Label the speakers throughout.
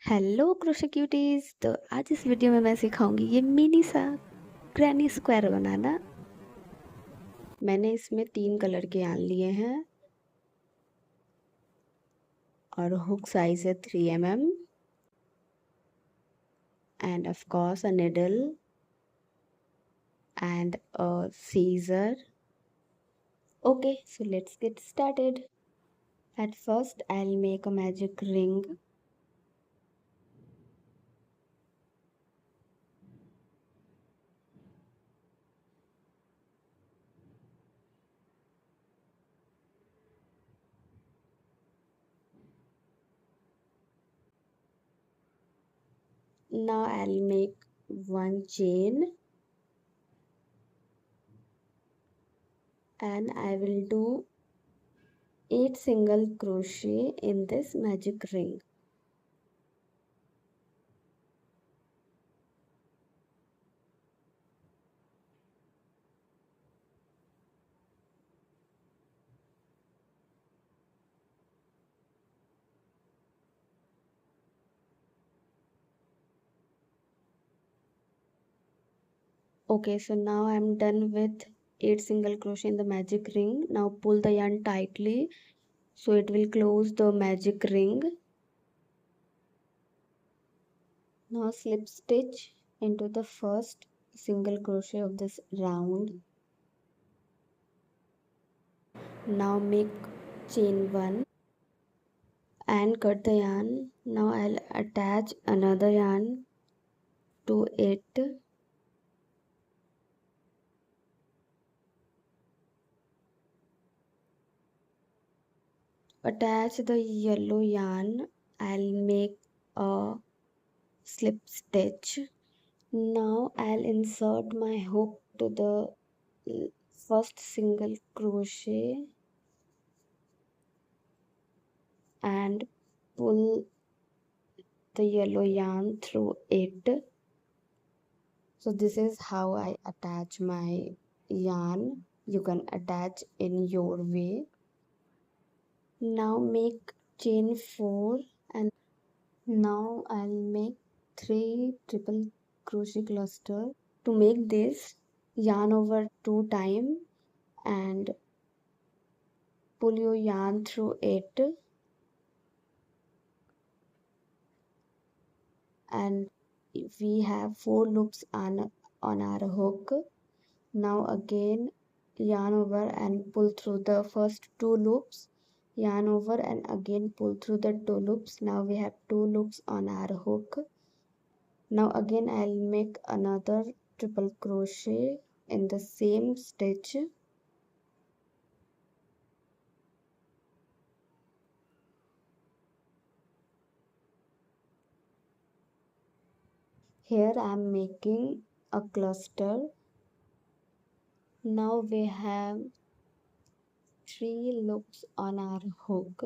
Speaker 1: Hello crochet cuties. तो आज इस वीडियो में मैं सिखाऊंगी ये मिनी सा ग्रैनी स्क्वायर बनाना। मैंने इसमें 3 कलर के यार्न लिए हैं और हुक साइज है 3 mm end of course a needle and a seizure. Okay, so let's get started. At first I'll make a magic ring. Now I'll make one chain and I will do 8 single crochet in this magic ring. Okay, so now I'm done with 8 single crochet in the magic ring. Now pull the yarn tightly so it will close the magic ring. Now slip stitch into the first single crochet of this round. Now make chain 1 and cut the yarn. Now I'll attach another yarn to it. Attach the yellow yarn. I'll make a slip stitch. Now I'll insert my hook to the first single crochet and pull the yellow yarn through it. So this is how I attach my yarn. You can attach in your way. Now make chain 4 and now I'll make 3 triple crochet cluster. To make this, yarn over 2 times and pull your yarn through it, and we have 4 loops on our hook. Now again yarn over and pull through the first 2 loops, yarn over and again pull through the 2 loops. Now we have 2 loops on our hook. Now again I'll make another triple crochet in the same stitch. Here I am making a cluster. Now we have 3 loops on our hook.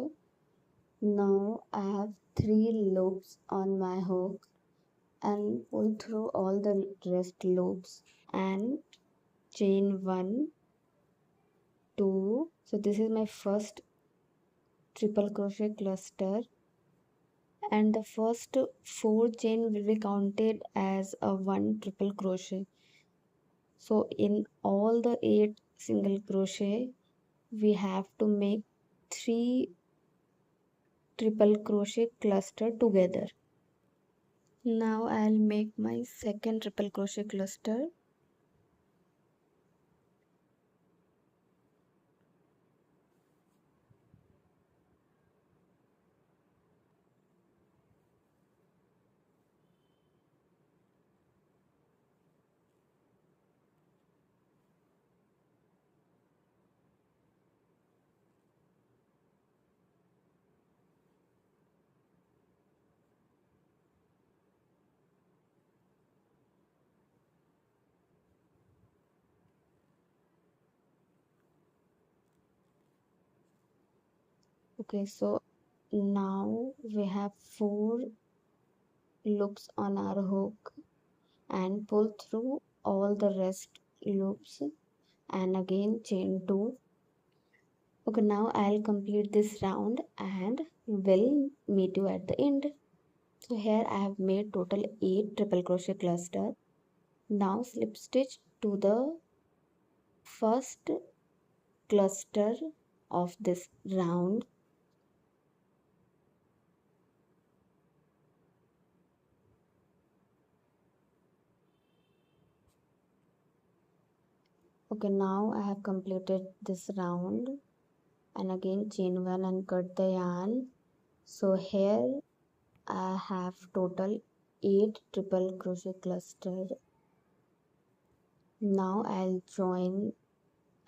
Speaker 1: Now I have 3 loops on my hook and pull through all the rest loops and chain 1, 2. So this is my first triple crochet cluster, and the first 4 chain will be counted as a 1 triple crochet. So in all the 8 single crochet we have to make 3 triple crochet cluster together. Now I'll make my second triple crochet cluster. Okay, so now we have 4 loops on our hook and pull through all the rest loops and again chain 2. Okay, now I'll complete this round and will meet you at the end. So here I have made total 8 triple crochet cluster. Now slip stitch to the first cluster of this round. Okay, now I have completed this round, and again chain 1 and cut the yarn. So here I have total 8 triple crochet cluster. Now I'll join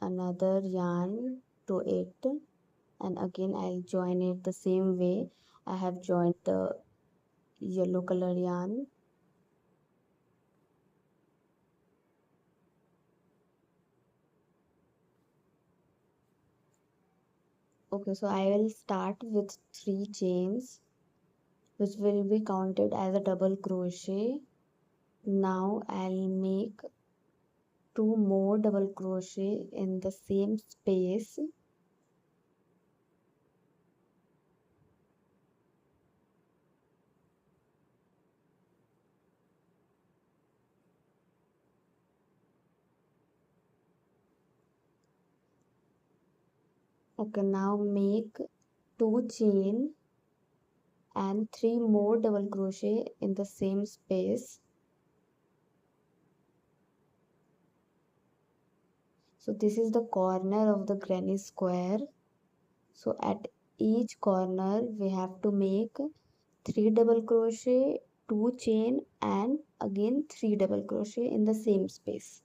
Speaker 1: another yarn to it, and again I'll join it the same way I have joined the yellow color yarn. Okay, so I will start with 3 chains, which will be counted as a double crochet. Now I'll make 2 more double crochet in the same space. Okay, now make 2 chain and 3 more double crochet in the same space. So this is the corner of the granny square. So at each corner we have to make 3 double crochet, 2 chain and again 3 double crochet in the same space.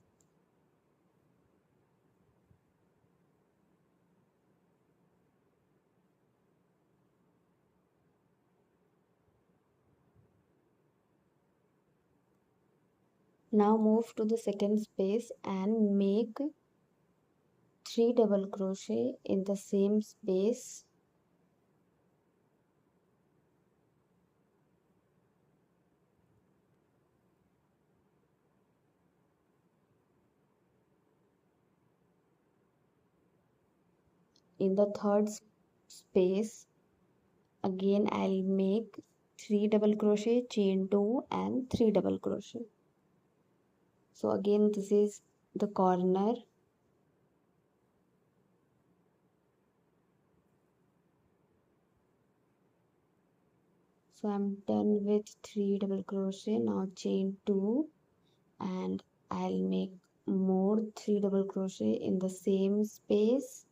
Speaker 1: Now move to the second space and make 3 double crochet in the same space. In the third space again I'll make 3 double crochet, chain 2 and 3 double crochet. So again this is the corner. So I'm done with 3 double crochet. Now chain 2 and I'll make more 3 double crochet in the same space.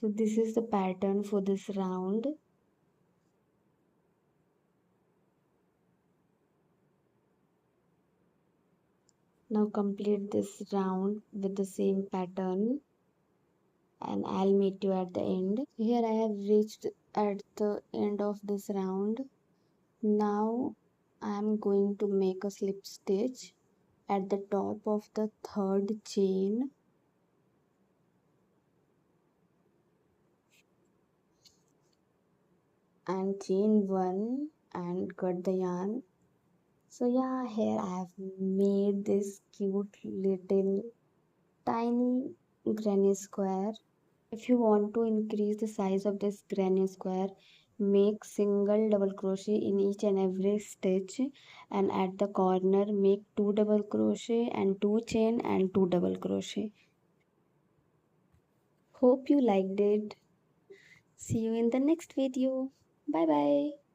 Speaker 1: So this is the pattern for this round. Now complete this round with the same pattern and I'll meet you at the end. Here I have reached at the end of this round. Now I'm going to make a slip stitch at the top of the third chain and chain 1 and cut the yarn. So yeah, here I have made this cute little tiny granny square. If you want to increase the size of this granny square, make single double crochet in each and every stitch, and at the corner make 2 double crochet and 2 chain and 2 double crochet. Hope you liked it. See you in the next video. Bye bye.